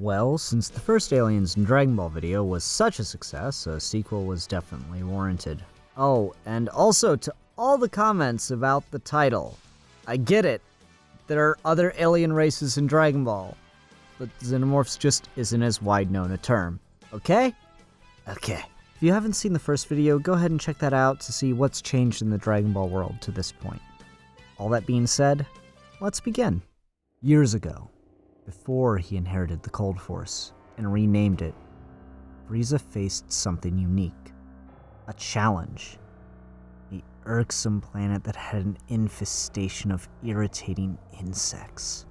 Well, since the first Aliens and Dragon Ball video was such a success, a sequel was definitely warranted. Oh, and also to all the comments about the title. I get it. There are other alien races in Dragon Ball, but Xenomorphs just isn't as wide known a term. Okay? Okay. If you haven't seen the first video, go ahead and check that out to see what's changed in the Dragon Ball world to this point. All that being said, let's begin. Years ago, before he inherited the Cold Force and renamed it, Freeza faced something unique. A challenge. The irksome planet that had an infestation of irritating insects.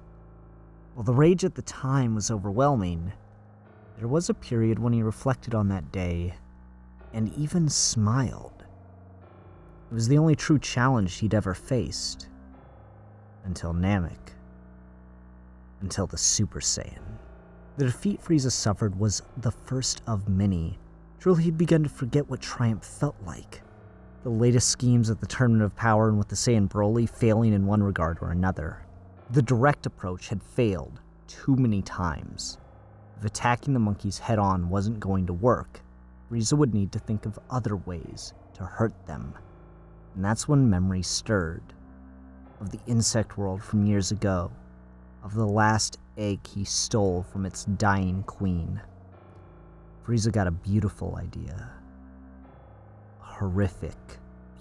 While the rage at the time was overwhelming, there was a period when he reflected on that day and even smiled. It was the only true challenge he'd ever faced. Until Namek. Until the Super Saiyan. The defeat Frieza suffered was the first of many. Truly, he'd begun to forget what triumph felt like. The latest schemes at the Tournament of Power and with the Saiyan Broly failing in one regard or another. The direct approach had failed too many times. If attacking the monkeys head-on wasn't going to work, Frieza would need to think of other ways to hurt them. And that's when memory stirred. Of the insect world from years ago. Of the last egg he stole from its dying queen. Frieza got a beautiful idea. A horrific,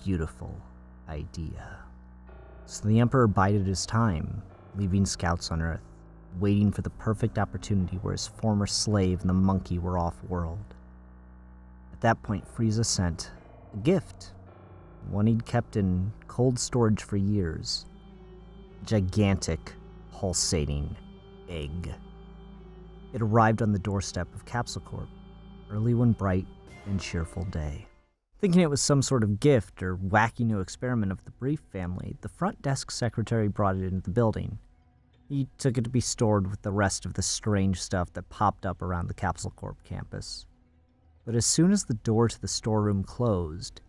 beautiful idea. So the Emperor bided his time, leaving scouts on Earth, waiting for the perfect opportunity where his former slave and the monkey were off-world. At that point, Frieza sent a gift, one he'd kept in cold storage for years. A gigantic, pulsating egg. It arrived on the doorstep of Capsule Corp, early one bright and cheerful day. Thinking it was some sort of gift or wacky new experiment of the Brief family, the front desk secretary brought it into the building. He took it to be stored with the rest of the strange stuff that popped up around the Capsule Corp campus. But as soon as the door to the storeroom closed,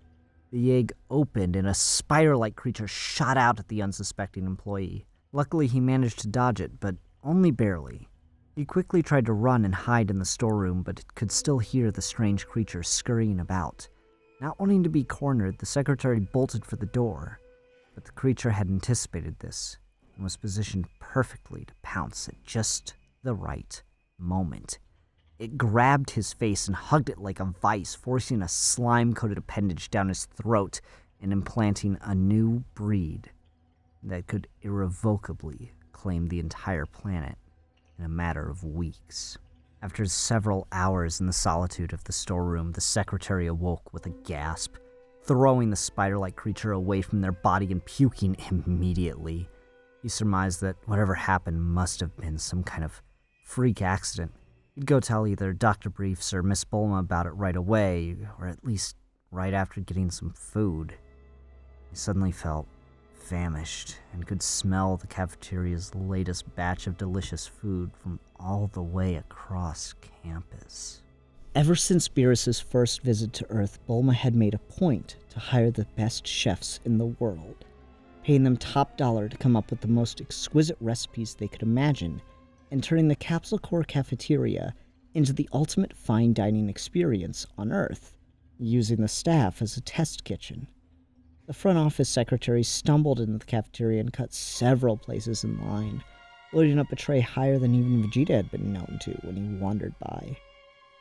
the egg opened and a spider-like creature shot out at the unsuspecting employee. Luckily, he managed to dodge it, but only barely. He quickly tried to run and hide in the storeroom, but could still hear the strange creature scurrying about. Not wanting to be cornered, the secretary bolted for the door, but the creature had anticipated this and was positioned perfectly to pounce at just the right moment. It grabbed his face and hugged it like a vice, forcing a slime-coated appendage down his throat and implanting a new breed that could irrevocably claim the entire planet in a matter of weeks. After several hours in the solitude of the storeroom, the secretary awoke with a gasp, throwing the spider-like creature away from their body and puking immediately. He surmised that whatever happened must have been some kind of freak accident. He'd go tell either Dr. Briefs or Miss Bulma about it right away, or at least right after getting some food. He suddenly felt famished and could smell the cafeteria's latest batch of delicious food from all the way across campus. Ever since Beerus's first visit to Earth, Bulma had made a point to hire the best chefs in the world, paying them top dollar to come up with the most exquisite recipes they could imagine, and turning the Capsule Corp cafeteria into the ultimate fine dining experience on Earth, using the staff as a test kitchen. The front office secretary stumbled into the cafeteria and cut several places in line, loading up a tray higher than even Vegeta had been known to when he wandered by.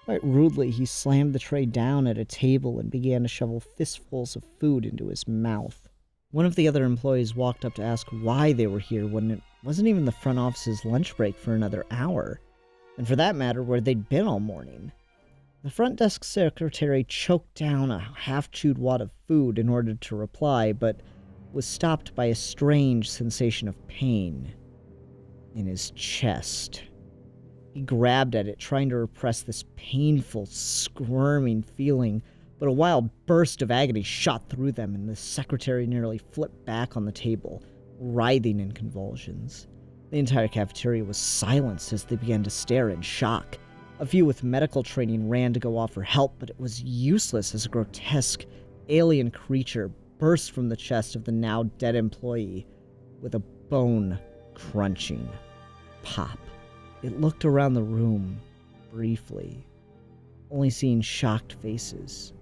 Quite rudely, he slammed the tray down at a table and began to shovel fistfuls of food into his mouth. One of the other employees walked up to ask why they were here when it wasn't even the front office's lunch break for another hour, and for that matter, where they'd been all morning. The front desk secretary choked down a half-chewed wad of food in order to reply, but was stopped by a strange sensation of pain in his chest. He grabbed at it, trying to repress this painful, squirming feeling, but a wild burst of agony shot through them, and the secretary nearly flipped back on the table, writhing in convulsions. The entire cafeteria was silenced as they began to stare in shock. A few with medical training ran to go offer help, but it was useless as a grotesque alien creature burst from the chest of the now dead employee with a bone-crunching pop. It looked around the room, briefly, only seeing shocked faces,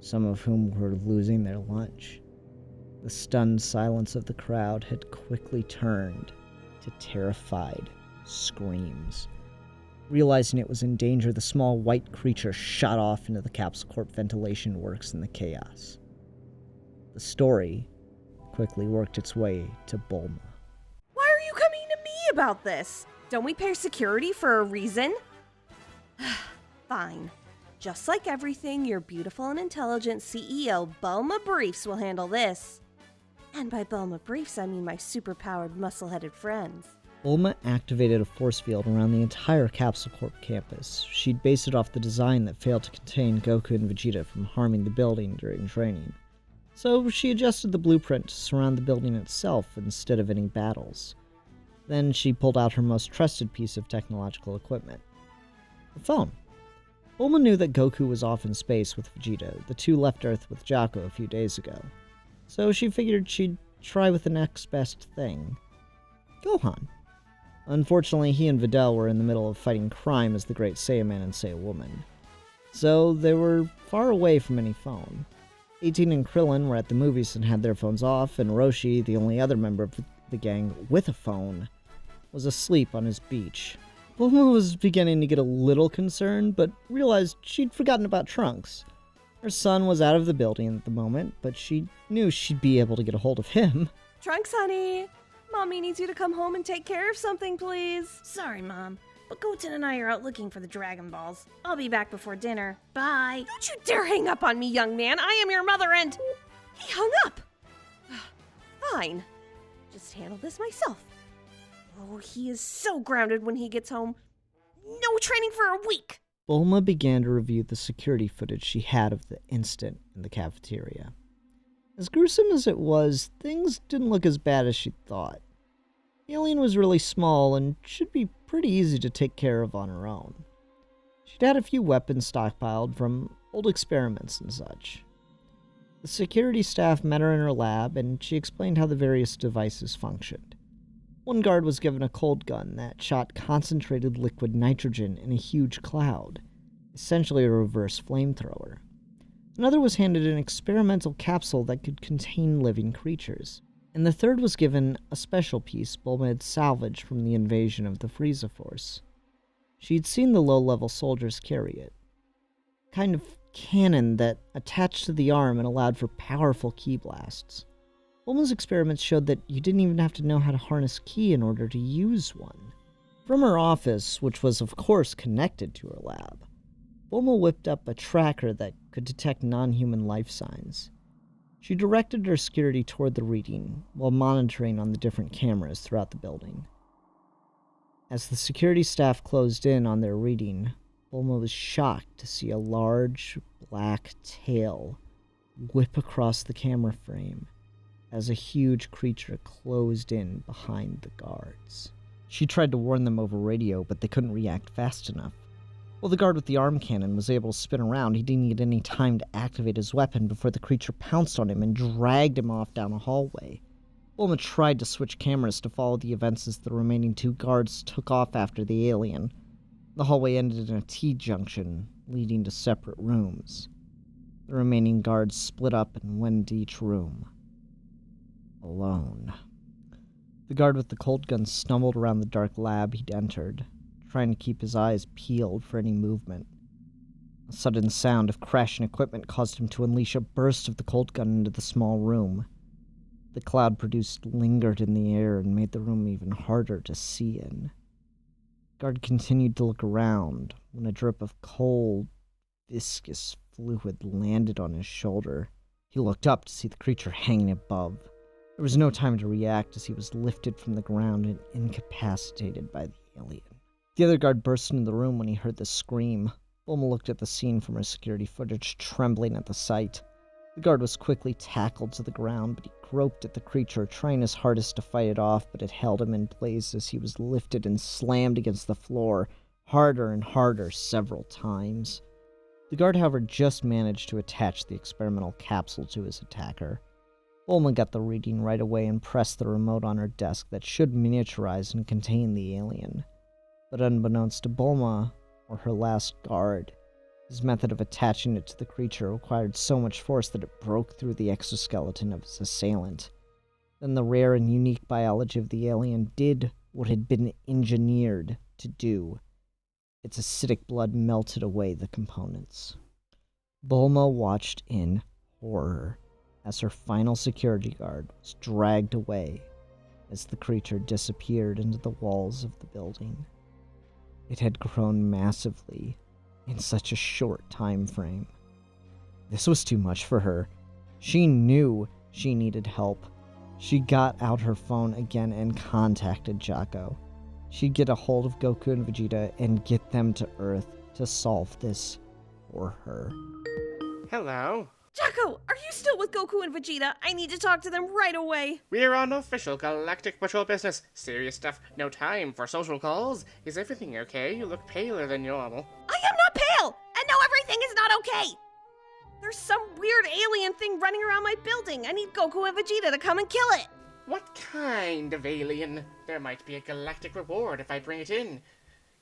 some of whom were losing their lunch. The stunned silence of the crowd had quickly turned to terrified screams. Realizing it was in danger, the small white creature shot off into the Capsule Corp ventilation works in the chaos. The story quickly worked its way to Bulma. Why are you coming to me about this? Don't we pay security for a reason? Fine. Just like everything, your beautiful and intelligent CEO, Bulma Briefs, will handle this. And by Bulma Briefs, I mean my superpowered, muscle-headed friends. Bulma activated a force field around the entire Capsule Corp campus. She'd based it off the design that failed to contain Goku and Vegeta from harming the building during training. So she adjusted the blueprint to surround the building itself instead of any battles. Then she pulled out her most trusted piece of technological equipment, the phone. Bulma knew that Goku was off in space with Vegeta. The two left Earth with Jaco a few days ago. So she figured she'd try with the next best thing, Gohan. Unfortunately, he and Videl were in the middle of fighting crime as the Great Saiyaman and Saiyawoman, so they were far away from any phone. 18 and Krillin were at the movies and had their phones off, and Roshi, the only other member of the gang with a phone, was asleep on his beach. Bulma was beginning to get a little concerned, but realized she'd forgotten about Trunks. Her son was out of the building at the moment, but she knew she'd be able to get a hold of him. Trunks, honey. Mommy needs you to come home and take care of something, please. Sorry, Mom, but Goten and I are out looking for the Dragon Balls. I'll be back before dinner. Bye. Don't you dare hang up on me, young man. I am your mother and... He hung up. Fine. Just handle this myself. Oh, he is so grounded when he gets home. No training for a week. Bulma began to review the security footage she had of the incident in the cafeteria. As gruesome as it was, things didn't look as bad as she thought. The alien was really small and should be pretty easy to take care of on her own. She'd had a few weapons stockpiled from old experiments and such. The security staff met her in her lab, and she explained how the various devices functioned. One guard was given a cold gun that shot concentrated liquid nitrogen in a huge cloud, essentially a reverse flamethrower. Another was handed an experimental capsule that could contain living creatures. And the third was given a special piece Bulma had salvaged from the invasion of the Freeza force. She'd seen the low-level soldiers carry it. A kind of cannon that attached to the arm and allowed for powerful ki blasts. Bulma's experiments showed that you didn't even have to know how to harness ki in order to use one. From her office, which was of course connected to her lab, Bulma whipped up a tracker that could detect non-human life signs. She directed her security toward the reading, while monitoring on the different cameras throughout the building. As the security staff closed in on their reading, Bulma was shocked to see a large, black tail whip across the camera frame as a huge creature closed in behind the guards. She tried to warn them over radio, but they couldn't react fast enough. While the guard with the arm cannon was able to spin around, he didn't get any time to activate his weapon before the creature pounced on him and dragged him off down a hallway. Bulma tried to switch cameras to follow the events as the remaining two guards took off after the alien. The hallway ended in a T-junction, leading to separate rooms. The remaining guards split up and went into each room. Alone. The guard with the cold gun stumbled around the dark lab he'd entered, trying to keep his eyes peeled for any movement. A sudden sound of crashing equipment caused him to unleash a burst of the cold gun into the small room. The cloud produced lingered in the air and made the room even harder to see in. The guard continued to look around when a drip of cold, viscous fluid landed on his shoulder. He looked up to see the creature hanging above. There was no time to react as he was lifted from the ground and incapacitated by the alien. The other guard burst into the room when he heard the scream. Bulma looked at the scene from her security footage, trembling at the sight. The guard was quickly tackled to the ground, but he groped at the creature, trying his hardest to fight it off, but it held him in place as he was lifted and slammed against the floor, harder and harder several times. The guard, however, just managed to attach the experimental capsule to his attacker. Bulma got the reading right away and pressed the remote on her desk that should miniaturize and contain the alien. But unbeknownst to Bulma, or her last guard, his method of attaching it to the creature required so much force that it broke through the exoskeleton of his assailant. Then the rare and unique biology of the alien did what had been engineered to do. Its acidic blood melted away the components. Bulma watched in horror as her final security guard was dragged away as the creature disappeared into the walls of the building. It had grown massively in such a short time frame. This was too much for her. She knew she needed help. She got out her phone again and contacted Jaco. She'd get a hold of Goku and Vegeta and get them to Earth to solve this for her. Hello. Jaco, are you still with Goku and Vegeta? I need to talk to them right away. We're on official Galactic Patrol business. Serious stuff. No time for social calls. Is everything okay? You look paler than normal. I am not pale! And no, everything is not okay! There's some weird alien thing running around my building. I need Goku and Vegeta to come and kill it. What kind of alien? There might be a galactic reward if I bring it in.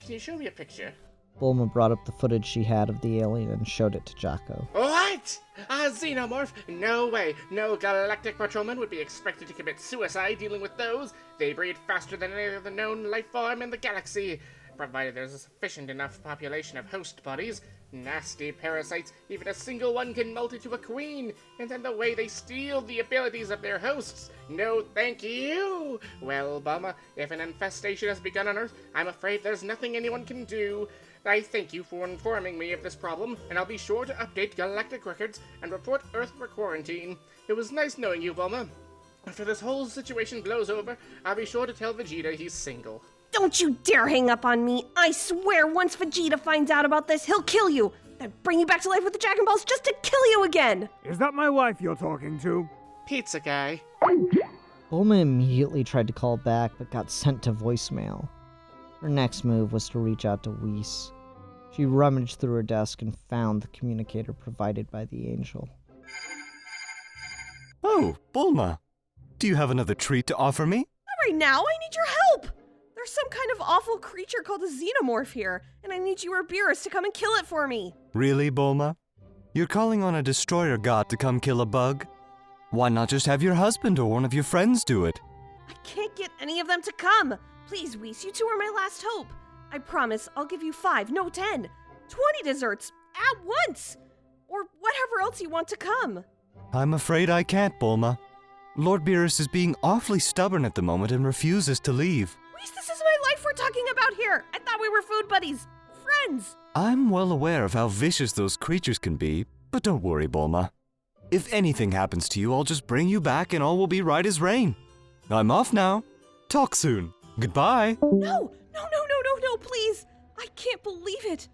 Can you show me a picture? Bulma brought up the footage she had of the alien and showed it to Jaco. What? A Xenomorph? No way. No Galactic Patrolman would be expected to commit suicide dealing with those. They breed faster than any other known life form in the galaxy. Provided there's a sufficient enough population of host bodies. Nasty parasites, even a single one can molt into a queen, and then the way they steal the abilities of their hosts. No thank you! Well, Bulma, if an infestation has begun on Earth, I'm afraid there's nothing anyone can do. I thank you for informing me of this problem, and I'll be sure to update Galactic Records and report Earth for quarantine. It was nice knowing you, Bulma. After this whole situation blows over, I'll be sure to tell Vegeta he's single. Don't you dare hang up on me. I swear once Vegeta finds out about this, he'll kill you. Then bring you back to life with the Dragon Balls just to kill you again. Is that my wife you're talking to? Pizza guy. Bulma immediately tried to call back, but got sent to voicemail. Her next move was to reach out to Whis. She rummaged through her desk and found the communicator provided by the angel. Oh, Bulma. Do you have another treat to offer me? Not right now, I need your help. There's some kind of awful creature called a Xenomorph here, and I need you or Beerus to come and kill it for me. Really, Bulma? You're calling on a destroyer god to come kill a bug? Why not just have your husband or one of your friends do it? I can't get any of them to come. Please, Whis, you two are my last hope. I promise I'll give you 5, no 10, 20 desserts at once, or whatever else you want to come. I'm afraid I can't, Bulma. Lord Beerus is being awfully stubborn at the moment and refuses to leave. Whis, this is my life we're talking about here. I thought we were food buddies, friends. I'm well aware of how vicious those creatures can be, but don't worry, Bulma. If anything happens to you, I'll just bring you back and all will be right as rain. I'm off now. Talk soon. Goodbye. No, please. I can't believe it.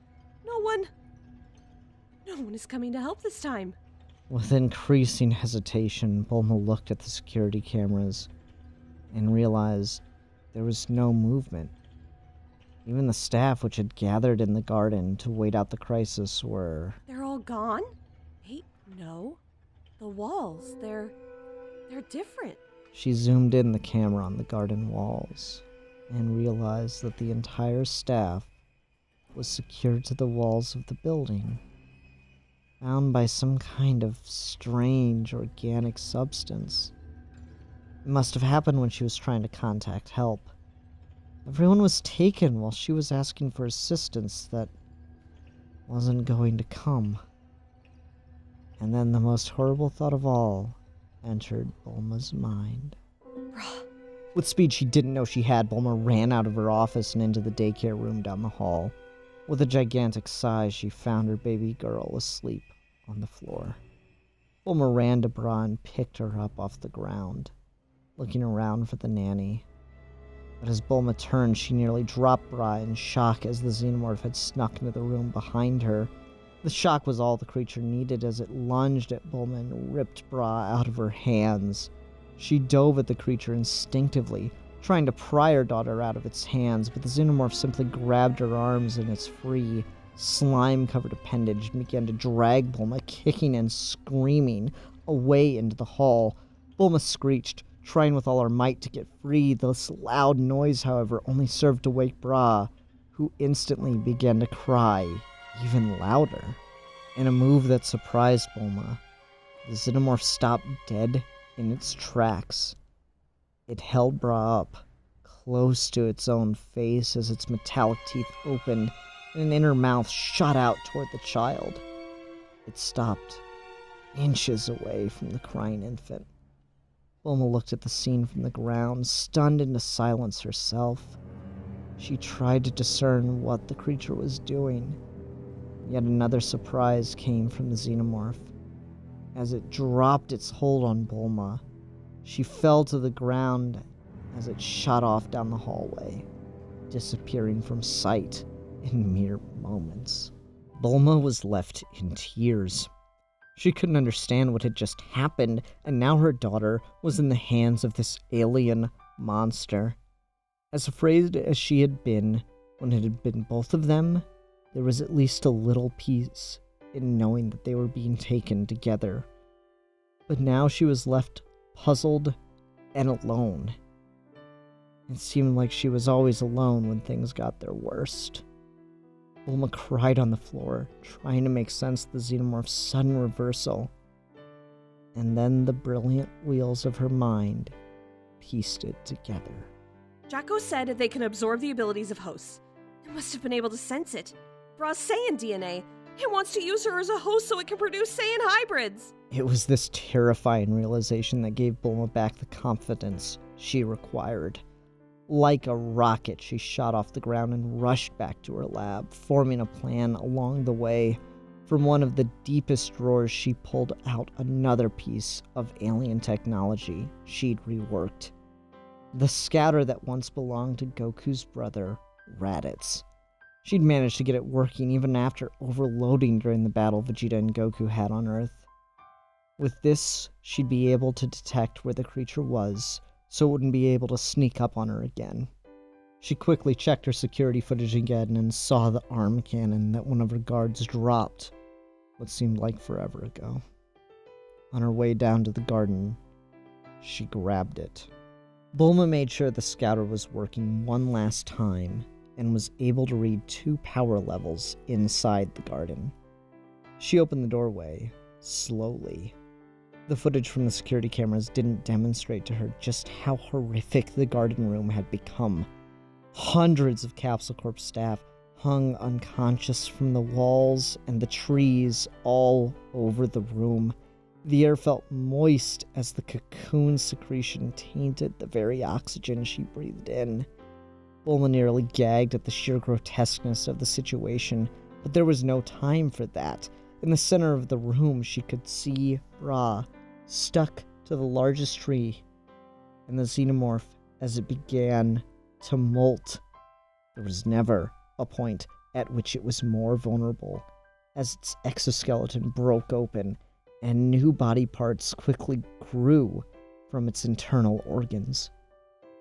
No one is coming to help this time. With increasing hesitation, Bulma looked at the security cameras and realized there was no movement. Even the staff which had gathered in the garden to wait out the crisis were... They're all gone? Wait, no. The walls, they're different. She zoomed in the camera on the garden walls and realized that the entire staff was secured to the walls of the building, bound by some kind of strange organic substance. It must have happened when she was trying to contact help. Everyone was taken while she was asking for assistance that wasn't going to come. And then the most horrible thought of all entered Bulma's mind. With speed she didn't know she had, Bulma ran out of her office and into the daycare room down the hall. With a gigantic sigh, she found her baby girl asleep on the floor. Bulma ran to Bra and picked her up off the ground, looking around for the nanny. But as Bulma turned, she nearly dropped Bra in shock as the Xenomorph had snuck into the room behind her. The shock was all the creature needed as it lunged at Bulma and ripped Bra out of her hands. She dove at the creature instinctively, trying to pry her daughter out of its hands, but the Xenomorph simply grabbed her arms in its free, slime-covered appendage and began to drag Bulma, kicking and screaming, away into the hall. Bulma screeched, trying with all her might to get free. This loud noise, however, only served to wake Bra. who instantly began to cry even louder. In a move that surprised Bulma, the Xenomorph stopped dead in its tracks. It held Bra up, close to its own face as its metallic teeth opened and an inner mouth shot out toward the child. It stopped, inches away from the crying infant. Bulma looked at the scene from the ground, stunned into silence herself. She tried to discern what the creature was doing. Yet another surprise came from the Xenomorph. As it dropped its hold on Bulma, she fell to the ground as it shot off down the hallway, disappearing from sight in mere moments. Bulma was left in tears. She couldn't understand what had just happened, and now her daughter was in the hands of this alien monster. As afraid as she had been when it had been both of them, there was at least a little peace in knowing that they were being taken together. But now she was left puzzled and alone. It seemed like she was always alone when things got their worst. Bulma cried on the floor, trying to make sense of the Xenomorph's sudden reversal. And then the brilliant wheels of her mind pieced it together. Jaco said they can absorb the abilities of hosts. It must have been able to sense it. Bra's Saiyan DNA. It wants to use her as a host so it can produce Saiyan hybrids. It was this terrifying realization that gave Bulma back the confidence she required. Like a rocket, she shot off the ground and rushed back to her lab, forming a plan along the way. From one of the deepest drawers, she pulled out another piece of alien technology she'd reworked. The scatter that once belonged to Goku's brother, Raditz. She'd managed to get it working even after overloading during the battle Vegeta and Goku had on Earth. With this, she'd be able to detect where the creature was, so it wouldn't be able to sneak up on her again. She quickly checked her security footage again and saw the arm cannon that one of her guards dropped what seemed like forever ago. On her way down to the garden, she grabbed it. Bulma made sure the scouter was working one last time and was able to read 2 power levels inside the garden. She opened the doorway, slowly. The footage from the security cameras didn't demonstrate to her just how horrific the garden room had become. Hundreds of Capsule Corp staff hung unconscious from the walls and the trees all over the room. The air felt moist as the cocoon secretion tainted the very oxygen she breathed in. Bulma nearly gagged at the sheer grotesqueness of the situation, but there was no time for that. In the center of the room, she could see Bra stuck to the largest tree, and the Xenomorph as it began to molt. There was never a point at which it was more vulnerable, as its exoskeleton broke open and new body parts quickly grew from its internal organs.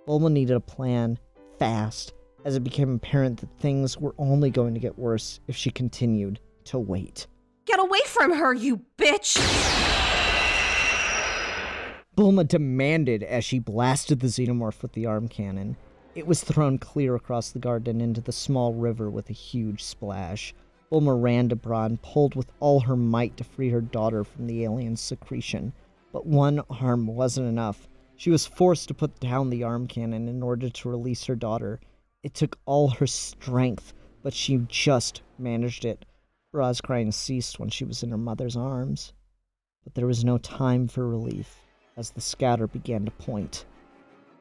Bulma needed a plan fast, as it became apparent that things were only going to get worse if she continued to wait. Get away from her, you bitch! Bulma demanded as she blasted the Xenomorph with the arm cannon. It was thrown clear across the garden into the small river with a huge splash. Bulma ran to Bra and pulled with all her might to free her daughter from the alien secretion. But one arm wasn't enough. She was forced to put down the arm cannon in order to release her daughter. It took all her strength, but she just managed it. Bra's crying ceased when she was in her mother's arms. But there was no time for relief, as the scatter began to point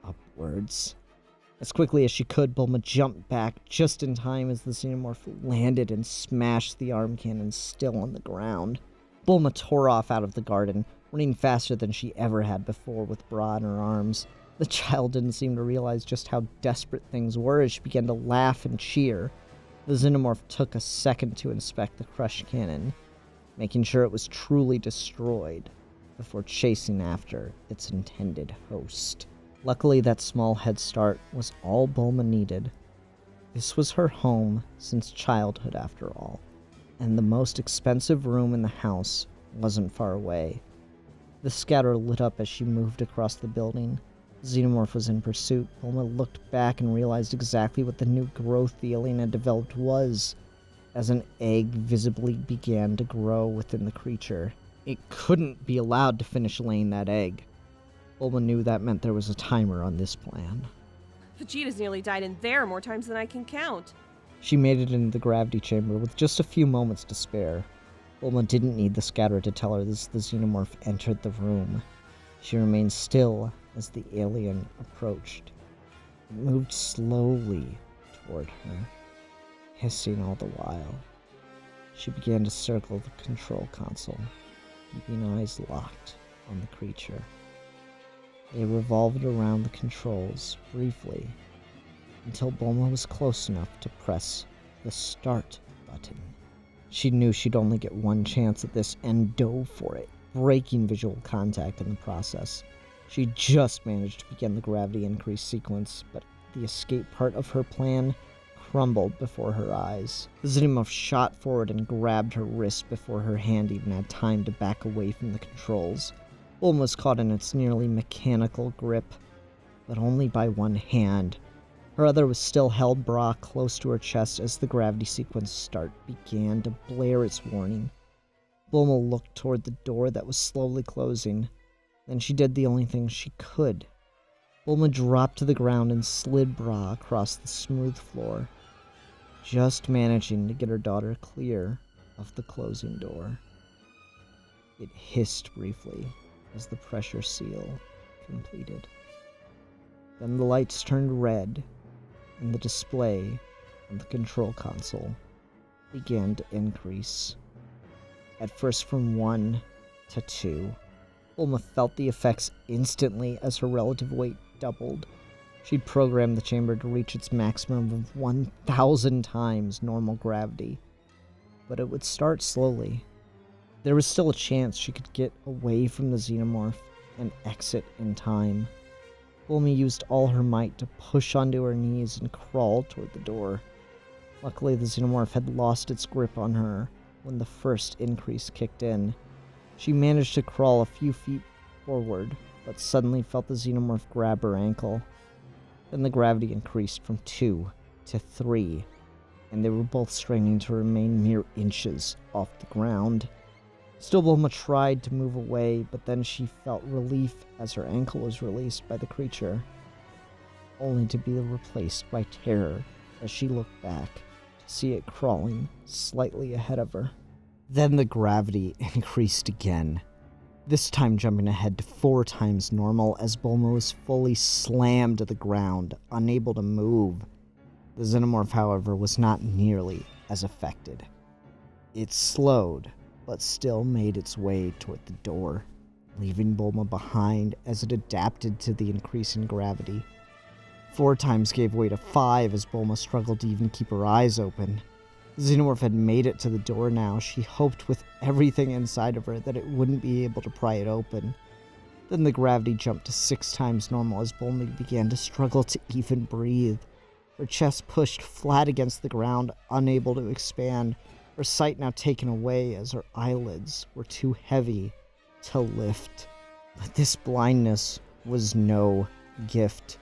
upwards. As quickly as she could, Bulma jumped back just in time as the Xenomorph landed and smashed the arm cannon still on the ground. Bulma tore off out of the garden, running faster than she ever had before with Bra in her arms. The child didn't seem to realize just how desperate things were as she began to laugh and cheer. The Xenomorph took a second to inspect the crushed cannon, making sure it was truly destroyed before chasing after its intended host. Luckily, that small head start was all Bulma needed. This was her home since childhood, after all, and the most expensive room in the house wasn't far away. The scatter lit up as she moved across the building, The Xenomorph was in pursuit. Bulma looked back and realized exactly what the new growth the alien had developed was, as an egg visibly began to grow within the creature. It couldn't be allowed to finish laying that egg. Bulma knew that meant there was a timer on this plan. Vegeta's nearly died in there more times than I can count. She made it into the gravity chamber with just a few moments to spare. Bulma didn't need the scatterer to tell her this. The Xenomorph entered the room. She remained still as the alien approached. It moved slowly toward her, hissing all the while. She began to circle the control console, keeping eyes locked on the creature. They revolved around the controls briefly until Bulma was close enough to press the start button. She knew she'd only get one chance at this and dove for it, breaking visual contact in the process. She just managed to begin the gravity increase sequence, but the escape part of her plan crumbled before her eyes. The Xenomorph shot forward and grabbed her wrist before her hand even had time to back away from the controls. Bulma was caught in its nearly mechanical grip, but only by one hand. Her other was still held bra close to her chest as the gravity sequence start began to blare its warning. Bulma looked toward the door that was slowly closing. Then she did the only thing she could. Bulma dropped to the ground and slid bra across the smooth floor, just managing to get her daughter clear of the closing door. It hissed briefly as the pressure seal completed. Then the lights turned red, and the display on the control console began to increase. At first from 1 to 2. Bulma felt the effects instantly as her relative weight doubled. She'd programmed the chamber to reach its maximum of 1,000 times normal gravity, but it would start slowly. There was still a chance she could get away from the Xenomorph and exit in time. Bulma used all her might to push onto her knees and crawl toward the door. Luckily, the Xenomorph had lost its grip on her when the first increase kicked in. She managed to crawl a few feet forward, but suddenly felt the Xenomorph grab her ankle. Then the gravity increased from 2 to 3, and they were both straining to remain mere inches off the ground. Still, Bulma tried to move away, but then she felt relief as her ankle was released by the creature, only to be replaced by terror as she looked back to see it crawling slightly ahead of her. Then the gravity increased again, this time jumping ahead to 4 times normal as Bulma was fully slammed to the ground, unable to move. The Xenomorph, however, was not nearly as affected. It slowed, but still made its way toward the door, leaving Bulma behind as it adapted to the increase in gravity. 4 times gave way to 5 as Bulma struggled to even keep her eyes open. The Xenomorph had made it to the door now. She hoped with everything inside of her that it wouldn't be able to pry it open. Then the gravity jumped to 6 times normal as Bulma began to struggle to even breathe. Her chest pushed flat against the ground, unable to expand, her sight now taken away as her eyelids were too heavy to lift. But this blindness was no gift.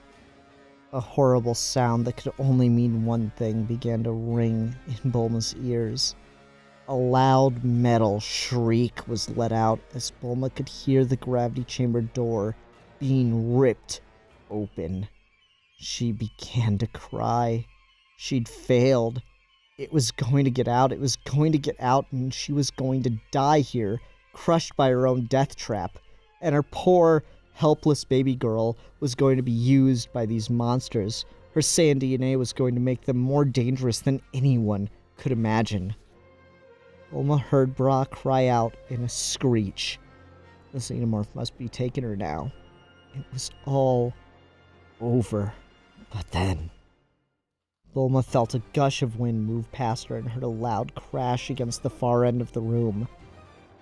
A horrible sound that could only mean one thing began to ring in Bulma's ears. A loud metal shriek was let out as Bulma could hear the gravity chamber door being ripped open. She began to cry. She'd failed. It was going to get out. It was going to get out, and she was going to die here, crushed by her own death trap. And her poor, helpless baby girl was going to be used by these monsters. Her Saiyan DNA was going to make them more dangerous than anyone could imagine. Bulma heard Bra cry out in a screech. The Xenomorph must be taking her now. It was all over. But then Bulma felt a gush of wind move past her and heard a loud crash against the far end of the room.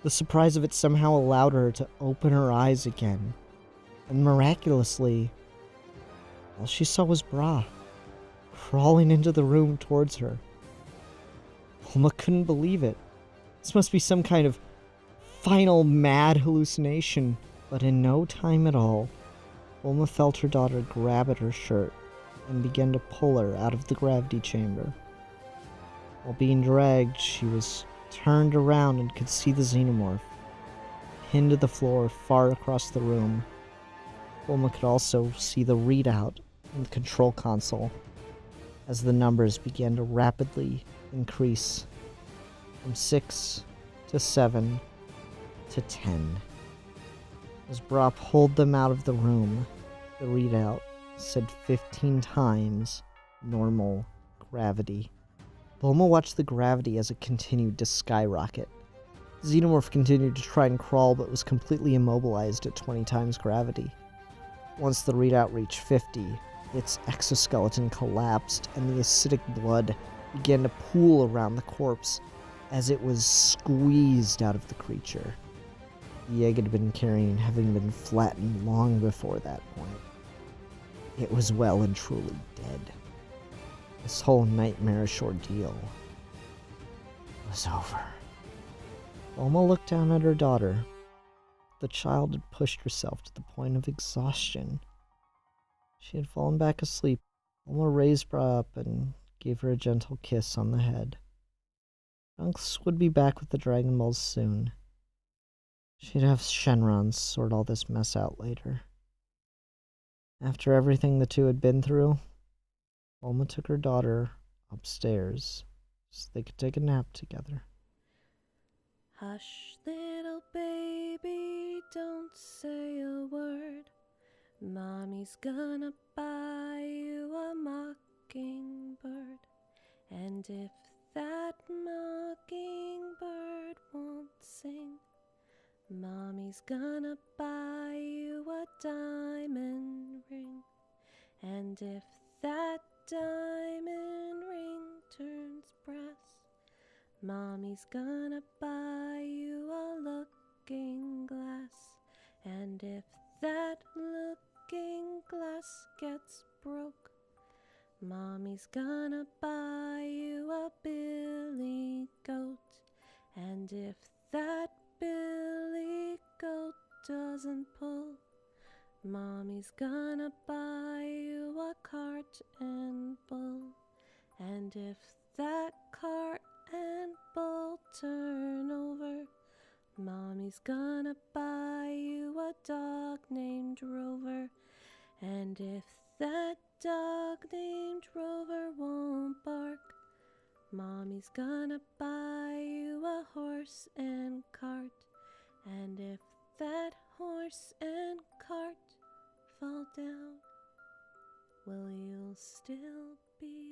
The surprise of it somehow allowed her to open her eyes again. And miraculously, all she saw was Bra, crawling into the room towards her. Bulma couldn't believe it. This must be some kind of final mad hallucination, but in no time at all, Bulma felt her daughter grab at her shirt and began to pull her out of the gravity chamber. While being dragged, she was turned around and could see the Xenomorph, pinned to the floor far across the room. Bulma could also see the readout in the control console as the numbers began to rapidly increase from 6 to 7 to 10. As Bra pulled them out of the room, the readout said 15 times normal gravity. Bulma watched the gravity as it continued to skyrocket. Xenomorph continued to try and crawl but was completely immobilized at 20 times gravity. Once the readout reached 50, its exoskeleton collapsed and the acidic blood began to pool around the corpse as it was squeezed out of the creature. The egg it had been carrying having been flattened long before that point. It was well and truly dead. This whole nightmarish ordeal was over. Bulma looked down at her daughter. The child had pushed herself to the point of exhaustion. She had fallen back asleep. Bulma raised Bra up and gave her a gentle kiss on the head. Trunks would be back with the Dragon Balls soon. She'd have Shenron sort all this mess out later. After everything the two had been through, Bulma took her daughter upstairs so they could take a nap together. Hush, little baby, don't say a word. Mommy's gonna buy you a mockingbird. And if that mockingbird won't sing, Mommy's gonna buy you a diamond ring. And if that diamond ring turns brass, Mommy's gonna buy you a looking glass. And if that looking glass gets broke, Mommy's gonna buy you a billy goat. And if that billy goat doesn't pull, Mommy's gonna buy you a cart and bull. And if that cart and bull turn over, Mommy's gonna buy you a dog named Rover. And if that dog named Rover won't bark, Mommy's gonna buy you a horse and cart. And if that horse and cart fall down, will you still be